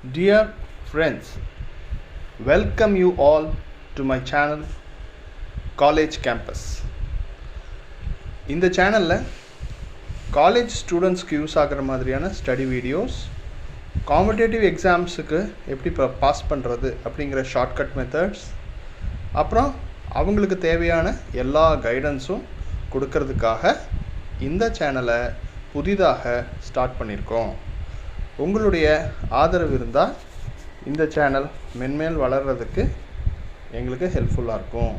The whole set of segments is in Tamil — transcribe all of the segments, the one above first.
Dear friends, welcome you all to my channel College Campus. இந்த சேனலில் காலேஜ் ஸ்டூடெண்ட்ஸ்க்கு யூஸ் ஆகிற மாதிரியான ஸ்டடி வீடியோஸ், காம்படேட்டிவ் எக்ஸாம்ஸுக்கு எப்படி பாஸ் பண்ணுறது அப்படிங்கிற ஷார்ட்கட் மெத்தட்ஸ், அப்புறம் அவங்களுக்கு தேவையான எல்லா கைடன்ஸும் கொடுக்கறதுக்காக இந்த சேனலை புதிதாக ஸ்டார்ட் பண்ணியிருக்கோம். உங்களுடைய ஆதரவு இருந்தால் இந்த சேனல் மென்மேல் வளர்கிறதுக்கு எங்களுக்கு ஹெல்ப்ஃபுல்லாக இருக்கும்.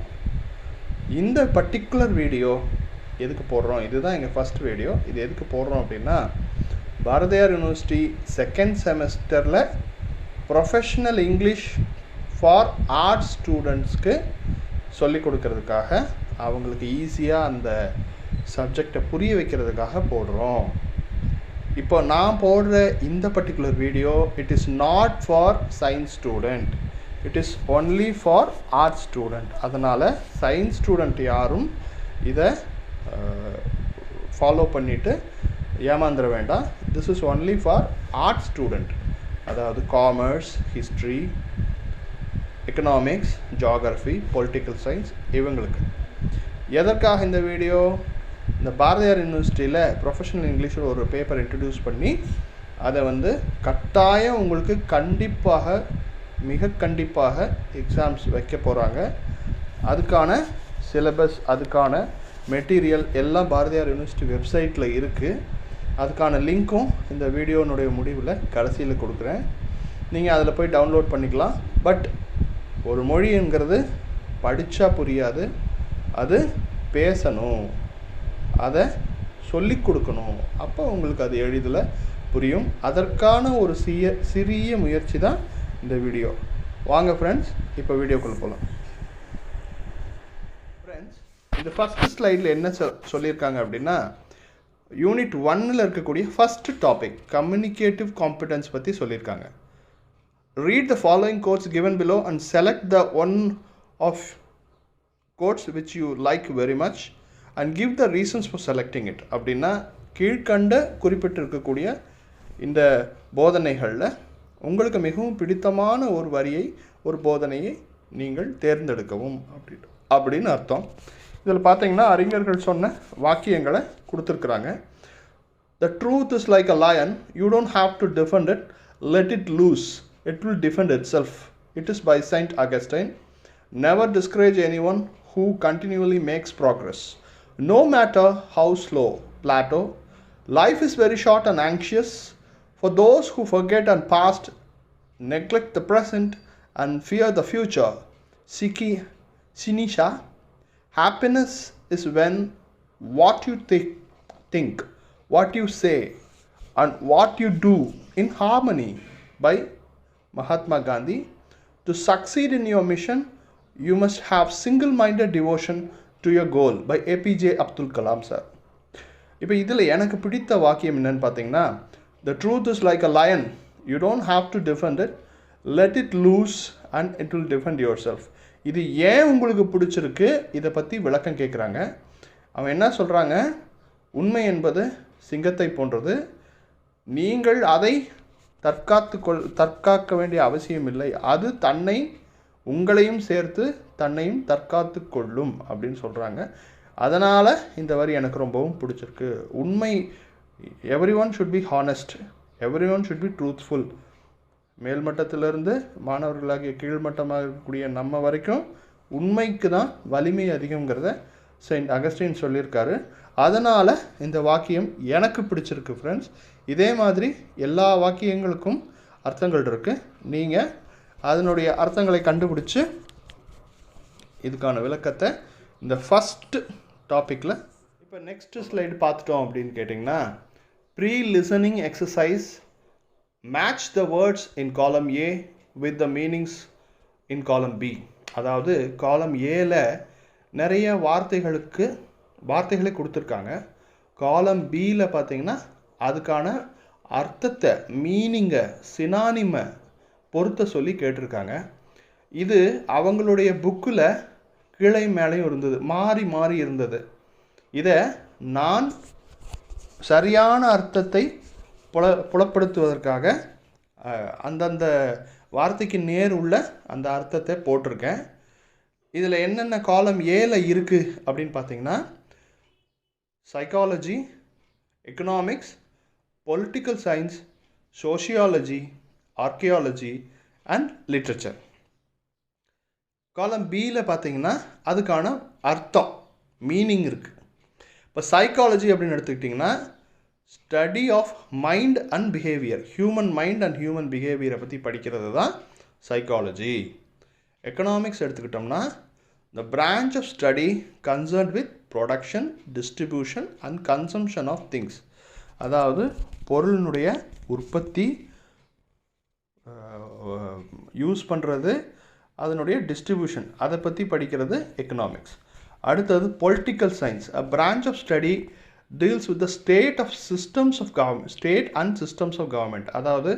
இந்த பர்டிகுலர் வீடியோ எதுக்கு போடுறோம், இதுதான் எங்கள் ஃபஸ்ட் வீடியோ. இது எதுக்கு போடுறோம் அப்படின்னா, பாரதியார் யூனிவர்சிட்டி செகண்ட் செமஸ்டரில் ப்ரொஃபஷ்னல் இங்கிலீஷ் ஃபார் ஆர்ட்ஸ் ஸ்டூடெண்ட்ஸ்க்கு சொல்லிக் கொடுக்கறதுக்காக, அவங்களுக்கு ஈஸியாக அந்த சப்ஜெக்டை புரிய வைக்கிறதுக்காக போடுறோம். இப்போ நான் போடுற இந்த particular video, it is not for science student, it is only for arts student. அதனால் சயின்ஸ் ஸ்டூடெண்ட் யாரும் இதை ஃபாலோ பண்ணிவிட்டு ஏமாந்துட வேண்டாம். This is only for arts student, அதாவது commerce, history, economics, geography, political science இவங்களுக்கு. எதற்காக இந்த வீடியோ? இந்த பாரதியார் யூனிவர்சிட்டியில் ப்ரொஃபஷனல் இங்கிலீஷில் ஒரு பேப்பர் இன்ட்ரடியூஸ் பண்ணி அதை கட்டாயம் உங்களுக்கு கண்டிப்பாக, மிக கண்டிப்பாக எக்ஸாம்ஸ் வைக்க போகிறாங்க. அதுக்கான சிலபஸ், அதுக்கான மெட்டீரியல் எல்லாம் பாரதியார் யூனிவர்சிட்டி வெப்சைட்டில் இருக்குது. அதுக்கான லிங்க்கும் இந்த வீடியோனுடைய முடிவில் கடைசியில் கொடுக்குறேன். நீங்கள் அதில் போய் டவுன்லோட் பண்ணிக்கலாம். பட் ஒரு மொழிங்கிறது படித்தா புரியாது, அது பேசணும், அதை சொல்லிக் கொடுக்கணும். அப்போ உங்களுக்கு அது எளிதில் புரியும். அதற்கான ஒரு சிறிய முயற்சி தான் இந்த வீடியோ. வாங்க ஃப்ரெண்ட்ஸ், இப்போ வீடியோக்குள்ளே போகலாம். ஃப்ரெண்ட்ஸ், இந்த ஃபஸ்ட்டு ஸ்லைடில் என்ன சொல்லியிருக்காங்க அப்படின்னா, யூனிட் 1ல் இருக்கக்கூடிய ஃபஸ்ட்டு டாபிக் கம்யூனிகேட்டிவ் காம்பிடன்ஸ் பற்றி சொல்லியிருக்காங்க. Read the following quotes given below and select the one of quotes which you like very much and give the reasons for selecting it. அப்படின்னா கீழ்கண்ட குறிப்பிட்டிருக்கக்கூடிய இந்த போதனைகளில் உங்களுக்கு மிகவும் பிடித்தமான ஒரு வரியை, ஒரு போதனையை நீங்கள் தேர்ந்தெடுக்கவும் அப்படின்னு அர்த்தம். இதில் பார்த்தீங்கன்னா அறிஞர்கள் சொன்ன வாக்கியங்களை கொடுத்துருக்குறாங்க. The truth is like a lion, you don't have to defend it, let it loose, it will defend itself. It is by Saint Augustine. Never discourage anyone who continually makes progress, no matter how slow. Plato. Life is very short and anxious for those who forget and past, neglect the present and fear the future. Sinisha. Happiness is when what you think, what you say and what you do in harmony. By Mahatma Gandhi. To succeed in your mission, you must have single-minded devotion to your goal. By APJ Abdul Kalam sir. இப்போ இதில் எனக்கு பிடித்த வாக்கியம் என்னன்னு பார்த்தீங்கன்னா, the truth is like a lion, you don't have to defend it, let it loose and it will defend yourself. இது ஏன் உங்களுக்கு பிடிச்சிருக்கு, இதை பற்றி விளக்கம் கேட்குறாங்க. அவன் என்ன சொல்கிறாங்க, உண்மை என்பது சிங்கத்தை போன்றது, நீங்கள் அதை தற்காக்க வேண்டிய அவசியம் இல்லை, அது தன்னை, உங்களையும் சேர்த்து தன்னையும் தற்காத்து கொள்ளும் அப்படின்னு சொல்கிறாங்க. அதனால் இந்த வரி எனக்கு ரொம்பவும் பிடிச்சிருக்கு. உண்மை, everyone should be honest, everyone should be truthful. மேல்மட்டத்திலிருந்து மாணவர்களாகிய கீழ்மட்டமாக இருக்கக்கூடிய நம்ம வரைக்கும் உண்மைக்கு தான் வலிமை அதிகங்கிறத செயின்ட் அகஸ்டின் சொல்லியிருக்காரு. அதனால் இந்த வாக்கியம் எனக்கு பிடிச்சிருக்கு ஃப்ரெண்ட்ஸ். இதே மாதிரி எல்லா வாக்கியங்களுக்கும் அர்த்தங்கள் இருக்குது. நீங்கள் அதனுடைய அர்த்தங்களை கண்டுபிடிச்சி இதுக்கான விளக்கத்தை இந்த ஃபஸ்ட்டு டாப்பிக்கில் இப்போ நெக்ஸ்ட்டு ஸ்லைடு பார்த்துட்டோம் அப்படின்னு கேட்டிங்கன்னா, pre listening exercise, match the words in column A with the meanings இன் காலம் பி. அதாவது காலம் ஏல நிறைய வார்த்தைகளை கொடுத்துருக்காங்க. காலம் பியில் பார்த்தீங்கன்னா அதுக்கான அர்த்தத்தை, மீனிங்கை, சினானிமை பொறுத்த சொல்லி கேட்டிருக்காங்க. இது அவங்களுடைய புக்கில் கீழே மேலேயும் இருந்தது, மாறி மாறி இருந்தது. இதை நான் சரியான அர்த்தத்தை புலப்படுத்துவதற்காக அந்தந்த வார்த்தைக்கு நேர் உள்ள அந்த அர்த்தத்தை போட்டிருக்கேன். இதில் என்னென்ன காலம் ஏல இருக்குது அப்படின்னு பார்த்தீங்கன்னா, psychology, economics, political science, sociology, archaeology and literature. காலம் பியில் பார்த்தீங்கன்னா அதுக்கான அர்த்தம், மீனிங் இருக்குது. இப்போ சைக்காலஜி அப்படின்னு எடுத்துக்கிட்டிங்கன்னா, study of mind and behaviour, human mind and human பிஹேவியரை பற்றி படிக்கிறது தான் சைக்காலஜி. எக்கனாமிக்ஸ் எடுத்துக்கிட்டோம்னா, the branch of study concerned with production, distribution and consumption of things. அதாவது பொருளினுடைய உற்பத்தி, யூஸ் பண்ணுறது, அதனுடைய டிஸ்ட்ரிபியூஷன், அதை பற்றி படிக்கிறது எக்கனாமிக்ஸ். அடுத்தது political science, a branch of study deals with the state of systems of government, state and systems of government. அதாவது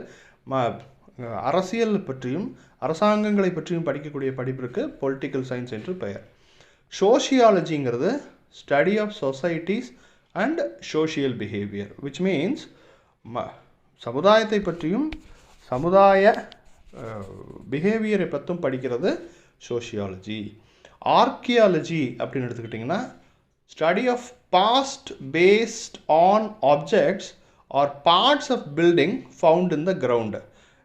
அரசியல் பற்றியும் அரசாங்கங்களை பற்றியும் படிக்கக்கூடிய படிப்பிற்கு பொலிட்டிக்கல் சயின்ஸ் என்று பெயர். சோஷியாலஜிங்கிறது study of societies and social behaviour, which means சமுதாயத்தை பற்றியும் சமுதாய பிஹேவியரை பற்றும் படிக்கிறது சோஷியாலஜி. ஆர்கியாலஜி அப்படின்னு எடுத்துக்கிட்டிங்கன்னா, study of past based on objects or parts of building found in the ground.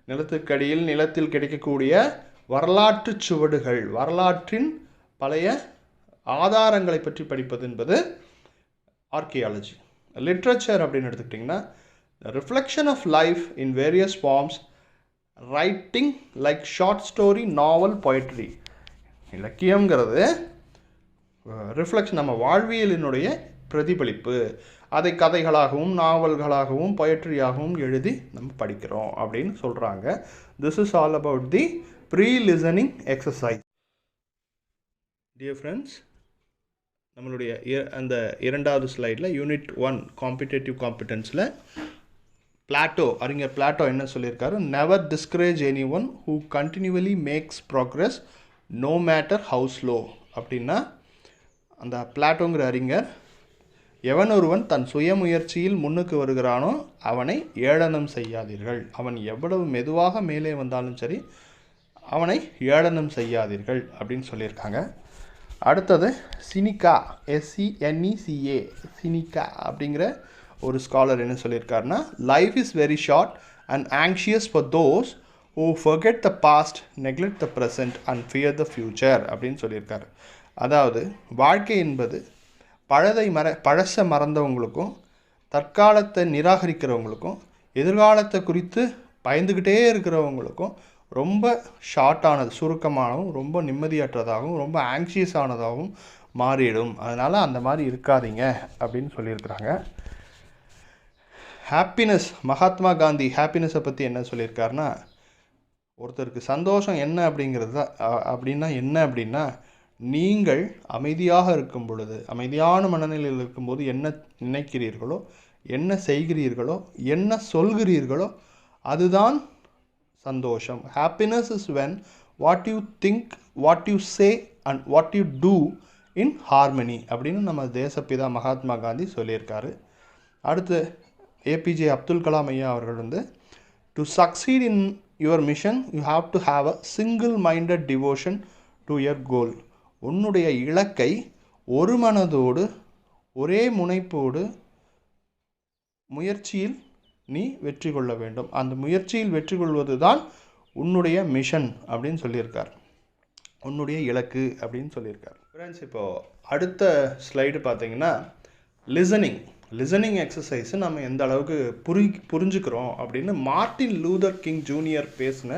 நிலத்துக்கடியில் நிலத்தில் கிடைக்கக்கூடிய வரலாற்று சுவடுகள், வரலாற்றின் பழைய ஆதாரங்களை பற்றி படிப்பது என்பது ஆர்கியாலஜி. லிட்ரேச்சர் அப்படின்னு எடுத்துக்கிட்டிங்கன்னா, reflection of life in various forms, writing like short story, novel, poetry. இலக்கியங்கிறது ரிஃப்ளெக்ஷன், நம்ம வாழ்வியலினுடைய பிரதிபலிப்பு. அதை கதைகளாகவும் நாவல்களாகவும் பொயட்ரியாகவும் எழுதி நம்ம படிக்கிறோம் அப்படின்னு சொல்கிறாங்க. This is all about the pre listening exercise. Dear friends, நம்மளுடைய அந்த 2வது ஸ்லைடில் யூனிட் 1 காம்படிட்டிவ் காம்பிடன்ஸில் பிளாட்டோ, அறிஞர் பிளாட்டோ என்ன சொல்லியிருக்காரு? Never discourage anyone who continually makes progress no matter how slow. அப்படின்னா அந்த பிளாட்டோங்கிற அறிஞர், எவன் ஒருவன் தன் சுயமுயற்சியில் முன்னுக்கு வருகிறானோ அவனை ஏளனம் செய்யாதீர்கள். அவன் எவ்வளவு மெதுவாக மேலே வந்தாலும் சரி அவனை ஏளனம் செய்யாதீர்கள் அப்படின்னு சொல்லியிருக்காங்க. அடுத்தது சினிகா, SENECA, சினிகா அப்படிங்கிற ஒரு ஸ்காலர் என்ன சொல்லியிருக்காருன்னா, life is very short and anxious for those who forget the past, neglect the present and fear the future அப்படின்னு சொல்லியிருக்காரு. அதாவது வாழ்க்கை என்பது பழச மறந்தவங்களுக்கும், தற்காலத்தை நிராகரிக்கிறவங்களுக்கும், எதிர்காலத்தை குறித்து பயந்துக்கிட்டே இருக்கிறவங்களுக்கும் ரொம்ப ஷார்ட்டானது, சுருக்கமானவும், ரொம்ப நிம்மதியற்றதாகவும், ரொம்ப ஆங்ஷியஸ் ஆனதாகவும் மாறிடும். அதனால் அந்த மாதிரி இருக்காதீங்க அப்படின்னு சொல்லியிருக்கிறாங்க. ஹாப்பினஸ், மகாத்மா காந்தி ஹாப்பினஸை பற்றி என்ன சொல்லியிருக்காருன்னா, ஒருத்தருக்கு சந்தோஷம் என்ன அப்படிங்கிறது தான் அப்படின்னா என்ன அப்படின்னா, நீங்கள் அமைதியாக இருக்கும் பொழுது, அமைதியான மனநிலையில் இருக்கும்போது என்ன நினைக்கிறீர்களோ, என்ன செய்கிறீர்களோ, என்ன சொல்கிறீர்களோ அதுதான் சந்தோஷம். Happiness is when what you think, what you say and what you do in harmony அப்படின்னு நம்ம தேசப்பிதா மகாத்மா காந்தி சொல்லியிருக்காரு. அடுத்து APJ அப்துல் கலாம் ஐயா அவர்கள் to succeed in your mission you have to have a single minded devotion to your goal. உன்னுடைய இலக்கை ஒரு மனதோடு, ஒரே முனைப்போடு முயற்சியில் நீ வெற்றி கொள்ள வேண்டும். அந்த முயற்சியில் வெற்றி கொள்வது தான் உன்னுடைய மிஷன் அப்படின்னு சொல்லியிருக்கார், உன்னுடைய இலக்கு அப்படின்னு சொல்லியிருக்கார். ஃப்ரெண்ட்ஸ், இப்போது அடுத்த ஸ்லைடு பார்த்தீங்கன்னா லிசனிங் எக்ஸசைஸை நம்ம எந்த அளவுக்கு புரிஞ்சுக்கிறோம் அப்படின்னு மார்ட்டின் லூதர் கிங் ஜூனியர் பேசின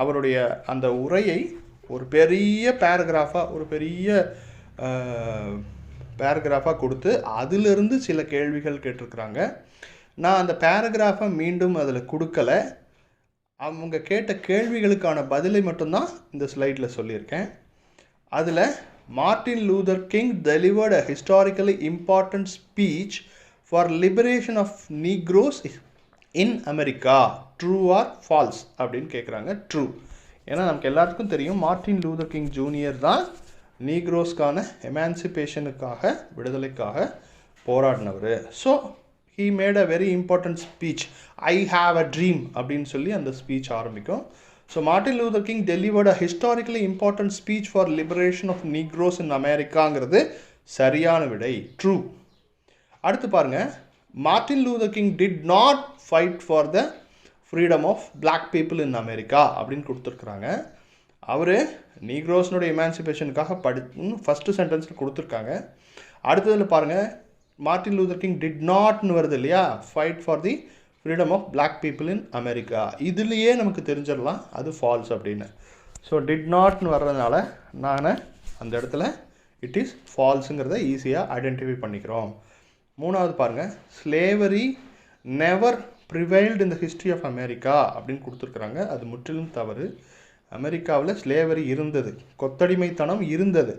அவருடைய அந்த உரையை ஒரு பெரிய பேராகிராஃபாக கொடுத்து அதிலிருந்து சில கேள்விகள் கேட்டிருக்கிறாங்க. நான் அந்த பேராகிராஃபை மீண்டும் அதில் கொடுக்கலை, அவங்க கேட்ட கேள்விகளுக்கான பதிலை மட்டும்தான் இந்த ஸ்லைடில் சொல்லியிருக்கேன். அதில் Martin Luther king delivered a historically important speech for liberation of Negroes in America. True or false அப்படின்னு கேட்குறாங்க. ட்ரூ. ஏன்னா நமக்கு எல்லாத்துக்கும் தெரியும் மார்ட்டின் லூதர் கிங் ஜூனியர் தான் நீக்ரோஸ்க்கான எமான்சிபேஷனுக்காக, விடுதலைக்காக போராடினவர். So he made a very important speech. I have a dream அப்படின்னு சொல்லி அந்த ஸ்பீச் ஆரம்பிக்கும். So Martin Luther King delivered a historically important speech for liberation of Negroes in அமெரிக்காங்கிறது சரியான விடை, ட்ரூ. அடுத்து பாருங்க, Martin Luther King did not fight for the freedom of black people in America அப்படின்னு கொடுத்துருக்குறாங்க. அவர் நீக்ரோஸ்னுடைய எமான்சிபேஷனுக்காக ஃபஸ்ட்டு சென்டென்ஸில் கொடுத்துருக்காங்க. அடுத்ததில் பாருங்கள், மார்ட்டின் லூதர் கிங் டிட் நாட்னு வருது இல்லையா, fight for the freedom of black people in America. இதுலேயே நமக்கு தெரிஞ்சிடலாம் அது ஃபால்ஸ் அப்படின்னு. ஸோ டிட் நாட்னு வர்றதுனால நான் அந்த இடத்துல இட் இஸ் ஃபால்ஸுங்கிறத ஈஸியாக ஐடென்டிஃபை பண்ணிக்கிறோம். மூணாவது பாருங்கள், slavery never prevailed in the history of America அப்படின்னு கொடுத்துருக்குறாங்க. அது முற்றிலும் தவறு. அமெரிக்காவில் ஸ்லேவரி இருந்தது, கொத்தடிமைத்தனம் இருந்தது.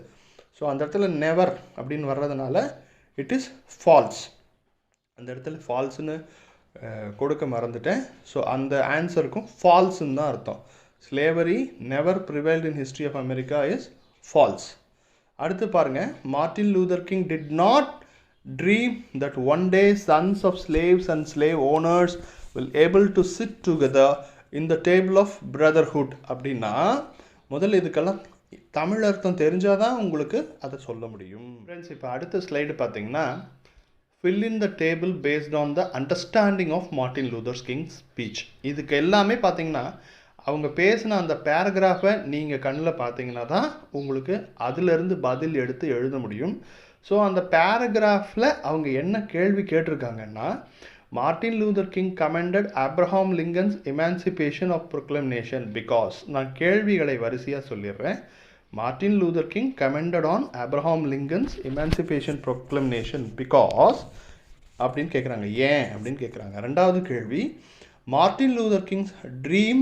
ஸோ அந்த இடத்துல நெவர் அப்படின்னு வர்றதுனால இட் இஸ் ஃபால்ஸ். அந்த இடத்துல ஃபால்ஸுன்னு கொடுக்க மறந்துட்டேன். ஸோ அந்த ஆன்சருக்கும் ஃபால்ஸுன்னு தான் அர்த்தம். Slavery never prevailed in history of America is false. அடுத்து பாருங்கள், Martin Luther King did not dream that one day sons of slaves and slave owners will able to sit together in the table of brotherhood அப்படின்னா முதல்ல இதுக்கெல்லாம் தமிழ் அர்த்தம் தெரிஞ்சால் தான் உங்களுக்கு அதை சொல்ல முடியும். ஃப்ரெண்ட்ஸ், இப்போ அடுத்த ஸ்லைடு பார்த்தீங்கன்னா, fill in the table based on the understanding of Martin Luther King's speech. இதுக்கு எல்லாமே பார்த்தீங்கன்னா அவங்க பேசின அந்த பேராகிராஃபை நீங்கள் கண்ணில் பார்த்தீங்கன்னா தான் உங்களுக்கு அதிலிருந்து பதில் எடுத்து எழுத முடியும். ஸோ அந்த பேராகிராஃபில் அவங்க என்ன கேள்வி கேட்டிருக்காங்கன்னா, Martin Luther King commented Abraham Lincoln's emancipation of proclamation because, நான் கேள்விகளை வரிசையாக சொல்லிடுறேன். Martin Luther King commented on Abraham Lincoln's emancipation proclamation because அப்படின்னு கேட்குறாங்க. ஏன் அப்படின்னு கேட்குறாங்க. ரெண்டாவது கேள்வி, Martin Luther King's dream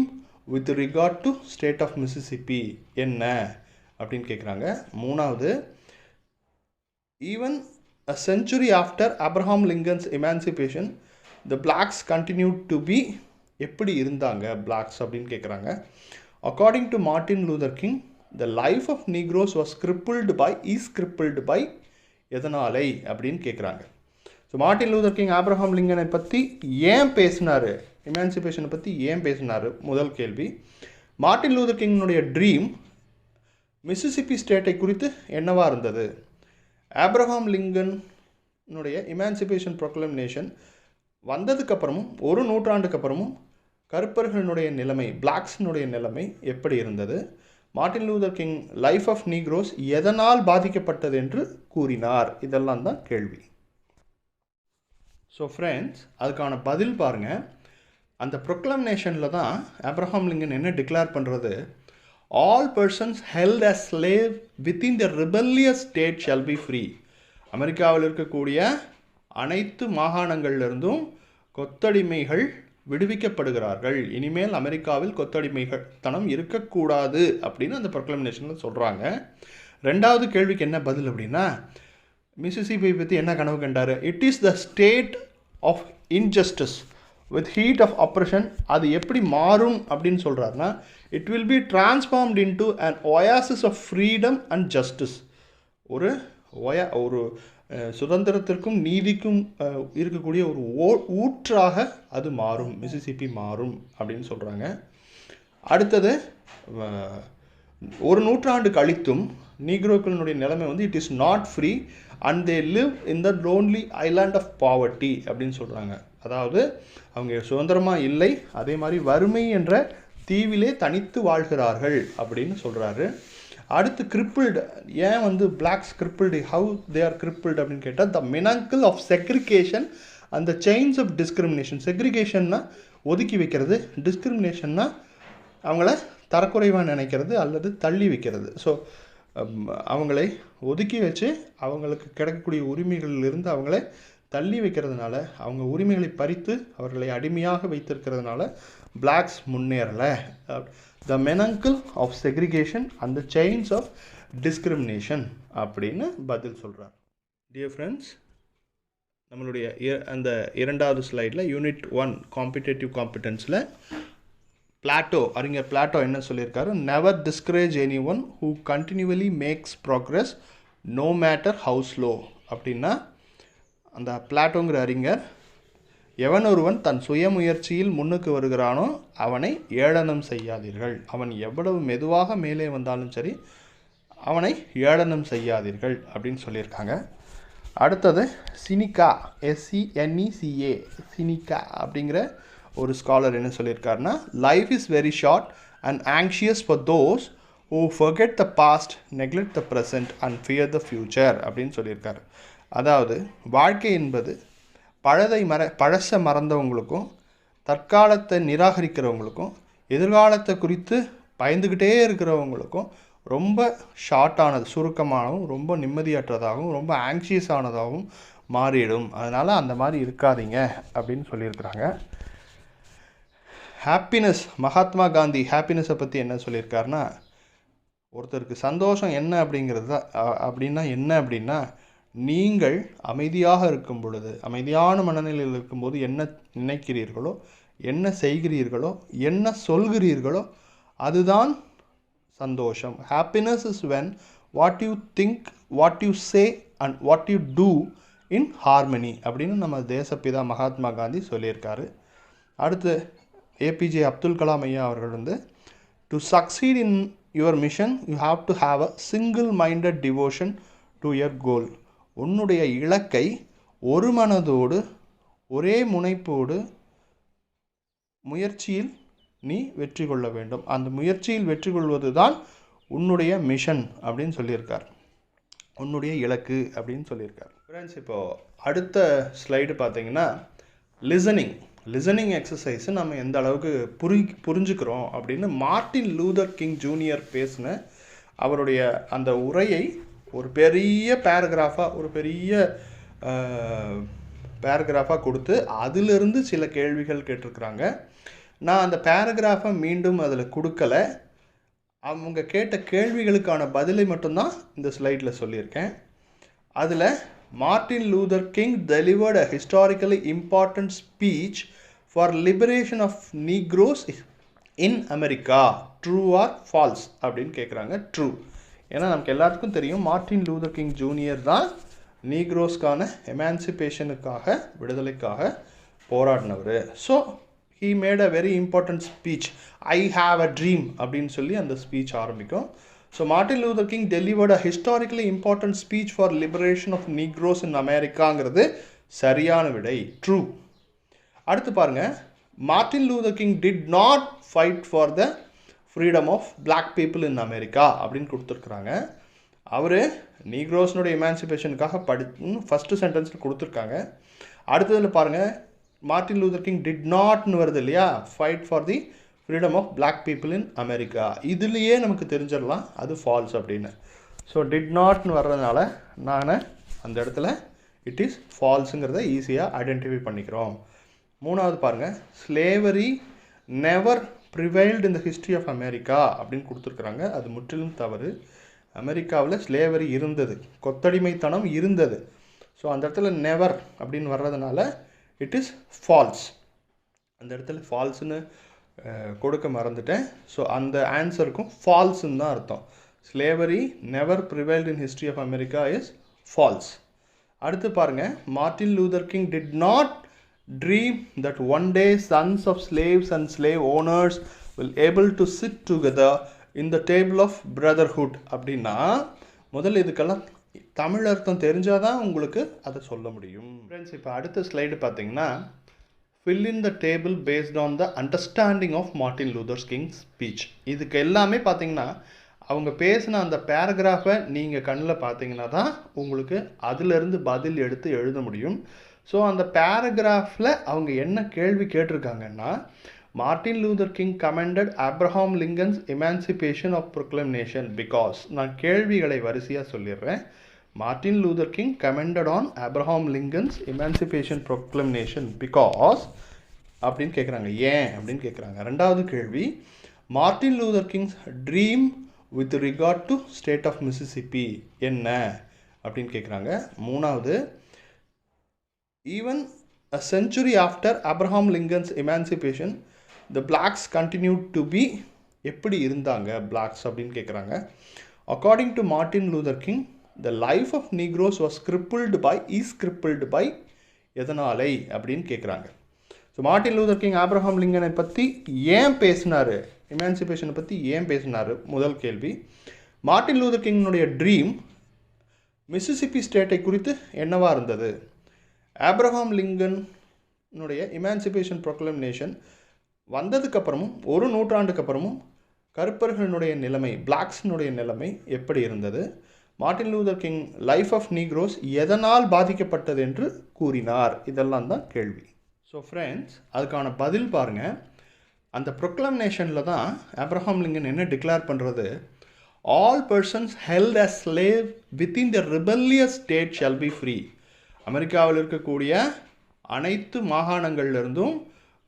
with regard to state of Mississippi என்ன அப்படின்னு கேட்குறாங்க. மூணாவது, even a century after Abraham Lincoln's emancipation, the blacks continued to be எப்படி இருந்தாங்க blacks அப்படின்னு கேட்குறாங்க. According to Martin Luther King, the life of Negroes was crippled by எதனாலை அப்படின்னு கேட்குறாங்க. So Martin Luther King Abraham லிங்கனை பற்றி ஏன் பேசினார், எமான்சிபேஷனை பற்றி ஏன் பேசினார், முதல் கேள்வி. மார்ட்டின் லூதர் கிங்கினுடைய ட்ரீம் மிசிசிப்பி ஸ்டேட்டை குறித்து என்னவா இருந்தது. ஆப்ரஹாம் லிங்கனுடைய எமான்சிபேஷன் ப்ரொக்ளமேஷன் வந்ததுக்கப்புறமும் ஒரு நூற்றாண்டுக்கு அப்புறமும் கருப்பர்களுடைய நிலைமை, பிளாக்ஸினுடைய நிலைமை எப்படி இருந்தது. Martin Luther King life of Negroes எதனால் பாதிக்கப்பட்டது என்று கூறினார். இதெல்லாம் தான் கேள்வி. ஸோ ஃப்ரெண்ட்ஸ், அதுக்கான பதில் பாருங்கள். அந்த ப்ரொக்ளமேஷனில் தான் ஆப்ரஹாம் லிங்கன் என்ன டிக்ளேர் பண்ணுறது, all persons held as slave within the rebellious state shall be free. அமெரிக்காவில் இருக்கக்கூடிய அனைத்து மாகாணங்களிலிருந்தும் கொத்தடிமைகள் விடுவிக்கப்படுகிறார்கள். இனிமேல் அமெரிக்காவில் கொத்தடிமைகள் தனம் இருக்கக்கூடாது அப்படின்னு அந்த ப்ரொக்ளமேஷனில் சொல்கிறாங்க. ரெண்டாவது கேள்விக்கு என்ன பதில் அப்படின்னா, மிசிசிப்பி பற்றி என்ன கனவு கண்டார். It is the state of injustice with heat of oppression. அது எப்படி மாறும் அப்படின்னு சொல்கிறாருன்னா, it will be transformed into an oasis of freedom and justice. ஒரு சுதந்திரத்திற்கும் நீதிக்கும் இருக்கக்கூடிய ஒரு ஊற்றாக அது மாறும், மிசிசிப்பி மாறும் அப்படின்னு சொல்கிறாங்க. அடுத்தது, ஒரு நூற்றாண்டு கழித்தும் நீக்ரோக்களினுடைய நிலைமை வந்து it is not free and they live in the lonely island of poverty அப்படின்னு சொல்கிறாங்க. அதாவது அவங்க சுதந்திரமாக இல்லை, அதே மாதிரி வறுமை என்ற தீவிலே தனித்து வாழ்கிறார்கள் அப்படின்னு சொல்கிறாரு. அடுத்து கிரிப்பிள்டு, ஏன் வந்து blacks crippled, how they are crippled அப்படின்னு கேட்டால், த மினாங்கிள் ஆஃப் செக்ரிகேஷன் அந்த செயின்ஸ் ஆஃப் டிஸ்கிரிமினேஷன். செக்ரிகேஷன்னா ஒதுக்கி வைக்கிறது, டிஸ்கிரிமினேஷன்னா அவங்கள தரக்குறைவாக நினைக்கிறது அல்லது தள்ளி வைக்கிறது. ஸோ அவங்களை ஒதுக்கி வச்சு அவங்களுக்கு கிடைக்கக்கூடிய உரிமைகளிலிருந்து அவங்களை தள்ளி வைக்கிறதுனால, அவங்க உரிமைகளை பறித்து அவர்களை அடிமையாக வைத்திருக்கிறதுனால பிளாக்ஸ் முன்னேறலை. The manacle of segregation and the chains of discrimination அப்படின்னு பதில் சொல்கிறார். டியர் ஃப்ரெண்ட்ஸ், நம்மளுடைய அந்த இரண்டாவது ஸ்லைடில் யூனிட் 1 காம்படிட்டிவ் காம்பிடன்ஸில் பிளாட்டோ, அறிஞர் பிளாட்டோ என்ன சொல்லியிருக்காரு, never discourage anyone who continually makes progress no matter how slow அப்படின்னா, அந்த பிளாட்டோங்கிற அறிஞர் எவன் ஒருவன் தன் சுயமுயற்சியில் முன்னுக்கு வருகிறானோ அவனை ஏளனம் செய்யாதீர்கள். அவன் எவ்வளவு மெதுவாக மேலே வந்தாலும் சரி அவனை ஏளனம் செய்யாதீர்கள் அப்படின்னு சொல்லியிருக்காங்க. அடுத்தது சினிகா, SENECA, சினிகா அப்படிங்கிற ஒரு ஸ்காலர் என்ன சொல்லியிருக்காருன்னா, life is very short and anxious for those who forget the past, neglect the present and fear the future அப்படின்னு சொல்லியிருக்காரு. அதாவது வாழ்க்கை என்பது பழசை மறந்தவங்களுக்கும் தற்காலத்தை நிராகரிக்கிறவங்களுக்கும் எதிர்காலத்தை குறித்து பயந்துக்கிட்டே இருக்கிறவங்களுக்கும் ரொம்ப ஷார்ட்டானது, சுருக்கமானதும் ரொம்ப நிம்மதியற்றதாகவும் ரொம்ப ஆங்ஷியஸ் ஆனதாகவும் மாறிடும். அதனால் அந்த மாதிரி இருக்காதீங்க அப்படின்னு சொல்லியிருக்கிறாங்க. ஹாப்பினஸ், மகாத்மா காந்தி ஹாப்பினஸை பற்றி என்ன சொல்லியிருக்காருன்னா, ஒருத்தருக்கு சந்தோஷம் என்ன அப்படிங்கிறது அப்படின்னா என்ன அப்படின்னா, நீங்கள் அமைதியாக இருக்கும் பொழுது, அமைதியான மனநிலையில் இருக்கும்போது என்ன நினைக்கிறீர்களோ, என்ன செய்கிறீர்களோ, என்ன சொல்கிறீர்களோ அதுதான் சந்தோஷம். Happiness is when what you think, what you say and what you do in harmony அப்படின்னு நம்ம தேசப்பிதா மகாத்மா காந்தி சொல்லியிருக்காரு. அடுத்து APJ அப்துல் கலாம் ஐயா அவர்கள் வந்து, to succeed in your mission you have to have a single minded devotion to your goal. உன்னுடைய இலக்கை ஒரு மனதோடு ஒரே முனைப்போடு முயற்சியில் நீ வெற்றி கொள்ள வேண்டும். அந்த முயற்சியில் வெற்றி கொள்வது தான் உன்னுடைய மிஷன் அப்படின்னு சொல்லியிருக்கார், உன்னுடைய இலக்கு அப்படின்னு சொல்லியிருக்கார். ஃப்ரெண்ட்ஸ், இப்போது அடுத்த ஸ்லைடு பார்த்தீங்கன்னா லிசனிங் எக்ஸசைஸை நம்ம எந்த அளவுக்கு புரிஞ்சுக்கிறோம் அப்படின்னு மார்ட்டின் லூதர் கிங் ஜூனியர் பேசின அவருடைய அந்த உரையை ஒரு பெரிய பேராகிராஃபாக கொடுத்து அதிலிருந்து சில கேள்விகள் கேட்டிருக்கிறாங்க. நான் அந்த பேராகிராஃபை மீண்டும் அதில் கொடுக்கல, அவங்க கேட்ட கேள்விகளுக்கான பதிலை மட்டும்தான் இந்த ஸ்லைடில் சொல்லியிருக்கேன். அதில் Martin Luther king delivered a historically important speech for liberation of Negroes in America. True or false அப்படின்னு கேட்குறாங்க. ட்ரூ. ஏன்னா நமக்கு எல்லாத்துக்கும் தெரியும் மார்ட்டின் லூதர் கிங் ஜூனியர் தான் நீக்ரோஸ்க்கான எமான்சிபேஷனுக்காக, விடுதலைக்காக போராடினவர். So he made a very important speech. I have a dream அப்படின்னு சொல்லி அந்த ஸ்பீச் ஆரம்பிக்கும். So Martin Luther King delivered a historically important speech for liberation of Negroes in Americaங்கிறது சரியான விடை, ட்ரூ. அடுத்து பாருங்க, Martin Luther King did not fight for the freedom of black people in America அப்படின்னு கொடுத்துருக்குறாங்க. அவர் நீக்ரோஸ்னுடைய எமான்சிபேஷனுக்காக ஃபஸ்ட்டு சென்டென்ஸில் கொடுத்துருக்காங்க. அடுத்ததில் பாருங்கள், மார்ட்டின் லூதர் கிங் டிட் நாட்னு வருது இல்லையா, fight for the freedom of black people in America. இதுலேயே நமக்கு தெரிஞ்சிடலாம் அது ஃபால்ஸ் அப்படின்னு. ஸோ டிட் நாட்னு வர்றதுனால நான் அந்த இடத்துல இட் இஸ் ஃபால்ஸுங்கிறத ஈஸியாக ஐடென்டிஃபை பண்ணிக்கிறோம். மூணாவது பாருங்கள், slavery never prevailed in the history of America அப்படின்னு கொடுத்துருக்குறாங்க. அது முற்றிலும் தவறு. அமெரிக்காவில் ஸ்லேவரி இருந்தது, கொத்தடிமைத்தனம் இருந்தது. ஸோ அந்த இடத்துல நெவர் அப்படின்னு வர்றதுனால இட் இஸ் ஃபால்ஸ். அந்த இடத்துல ஃபால்ஸுன்னு கொடுக்க மறந்துட்டேன். ஸோ அந்த ஆன்சருக்கும் ஃபால்ஸுன்னு தான் அர்த்தம். Slavery never prevailed in history of America is false. அடுத்து பாருங்கள், Martin Luther King did not dream that one day sons of slaves and slave owners will able to sit together in the table of brotherhood அப்படின்னா, முதல்ல இதுக்கெல்லாம் தமிழ் அர்த்தம் தெரிஞ்சால் தான் உங்களுக்கு அதை சொல்ல முடியும். ஃப்ரெண்ட்ஸ், இப்போ அடுத்த ஸ்லைடு பார்த்தீங்கன்னா, fill in the table based on the understanding of Martin Luther King's speech. இதுக்கு எல்லாமே பார்த்தீங்கன்னா அவங்க பேசின அந்த பேராகிராஃபை நீங்கள் கண்ணில் பார்த்தீங்கன்னா தான் உங்களுக்கு அதிலிருந்து பதில் எடுத்து எழுத முடியும். ஸோ அந்த பேராகிராஃபில் அவங்க என்ன கேள்வி கேட்டிருக்காங்கன்னா, Martin Luther King commented Abraham Lincoln's emancipation of proclamation because, நான் கேள்விகளை வரிசையாக சொல்லிடுறேன். Martin Luther King commented on Abraham Lincoln's Emancipation Proclamation because அப்படின்னு கேட்குறாங்க. ஏன் அப்படின்னு கேட்குறாங்க. ரெண்டாவது கேள்வி, Martin Luther King's dream with regard to state of Mississippi என்ன அப்படின்னு கேட்குறாங்க. மூணாவது, even a century after Abraham Lincoln's emancipation the blacks continued to be, எப்படி இருந்தாங்க blacks அப்படின்னு கேட்குறாங்க. According to Martin Luther King, the life of Negroes was crippled by எதனாலை அப்படின்னு கேட்குறாங்க. So Martin Luther King Abraham லிங்கனை பற்றி ஏன் பேசினார், எமான்சிபேஷனை பற்றி ஏன் பேசினார்? முதல் கேள்வி. மார்ட்டின் லூதர் கிங்கினுடைய ட்ரீம் மிசிசிப்பி ஸ்டேட்டை குறித்து என்னவாக இருந்தது? ஆப்ரஹாம் லிங்கனுடைய எமான்சிபேஷன் ப்ரொக்ளமேஷன் வந்ததுக்கப்புறமும் ஒரு நூற்றாண்டுக்கு அப்புறமும் கருப்பர்களுடைய நிலைமை, பிளாக்ஸினுடைய நிலைமை எப்படி இருந்தது? Martin Luther King life of Negroes எதனால் பாதிக்கப்பட்டது என்று கூறினார்? இதெல்லாம் தான் கேள்வி. ஸோ ஃப்ரெண்ட்ஸ், அதுக்கான பதில் பாருங்கள். அந்த ப்ரொக்ளமேஷனில் தான் ஆப்ரஹாம் லிங்கன் என்ன டிக்ளேர் பண்ணுறது? All persons held as slave within the rebellious state shall be free. அமெரிக்காவில் இருக்கக்கூடிய அனைத்து மாகாணங்கள்லேருந்தும்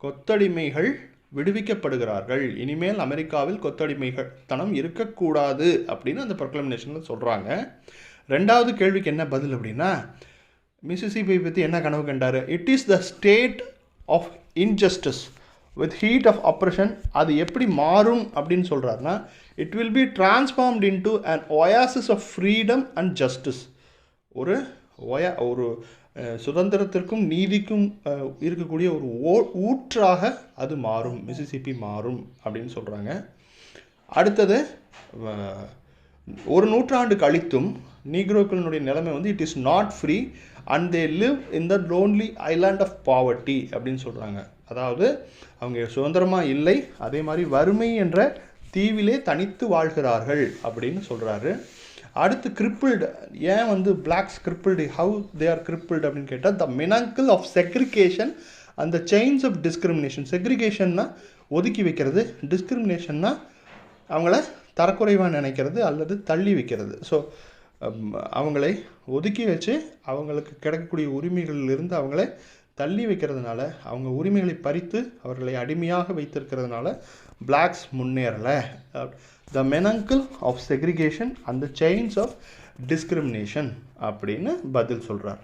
கொத்தடிமைகள் விடுவிக்கப்படுகிறார்கள். இனிமேல் அமெரிக்காவில் கொத்தடிமைகள் தனம் இருக்கக்கூடாது அப்படின்னு அந்த ப்ரொக்ளமேஷனில் சொல்கிறாங்க. ரெண்டாவது கேள்விக்கு என்ன பதில் அப்படின்னா, மிசிசிப்பி பற்றி என்ன கனவு கண்டார்? It is the state of injustice with heat of oppression. அது எப்படி மாறும் அப்படின்னு சொல்கிறாருன்னா, it will be transformed into an oasis of freedom and justice. ஒரு சுதந்திரத்திற்கும் நீதிக்கும் இருக்கக்கூடிய ஒரு ஊற்றாக அது மாறும், மிசிசிப்பி மாறும் அப்படின்னு சொல்கிறாங்க. அடுத்தது, ஒரு நூற்றாண்டு கழித்தும் நீக்ரோக்களினுடைய நிலைமை வந்து it is not free and they live in the lonely island of poverty அப்படின்னு சொல்கிறாங்க. அதாவது அவங்க சுதந்திரமாக இல்லை, அதே மாதிரி வறுமை என்ற தீவிலே தனித்து வாழ்கிறார்கள் அப்படின்னு சொல்கிறாரு. அடுத்து கிரிப்பிள்டு. ஏன் வந்து blacks crippled, how they are crippled அப்படின்னு கேட்டால், the manacle of segregation and the chains of discrimination. செக்ரிகேஷன்னா ஒதுக்கி வைக்கிறது, டிஸ்கிரிமினேஷன்னா அவங்கள தரக்குறைவாக நினைக்கிறது அல்லது தள்ளி வைக்கிறது. ஸோ அவங்களை ஒதுக்கி வச்சு அவங்களுக்கு கிடைக்கக்கூடிய உரிமைகளிலிருந்து அவங்கள தள்ளி வைக்கிறதுனால, அவங்க உரிமைகளை பறித்து அவர்களை அடிமையாக வைத்திருக்கிறதுனால blacks முன்னேறலை. The menacle of segregation and the chains of discrimination அப்படின்னு பதில் சொல்கிறார்.